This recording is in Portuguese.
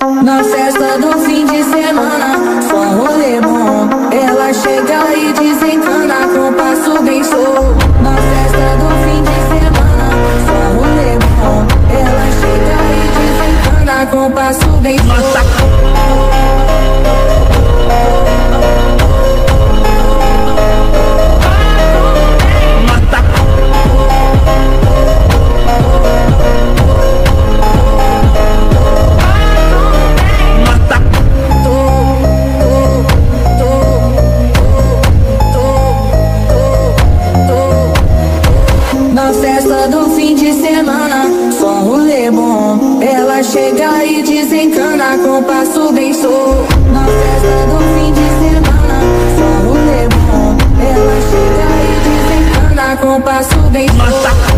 Na festa do fim de semana, só um rolê bom. Ela chega e desencana com passo bem solto. Na festa do fim de semana, só um rolê bom. Ela chega e desencana com passo bem solto. Na festa do fim de semana, só um rolê bom. Ela chega e desencana com passo bem solto. Na festa do fim de semana, só um rolê bom. Ela chega e desencana com passo bem solto.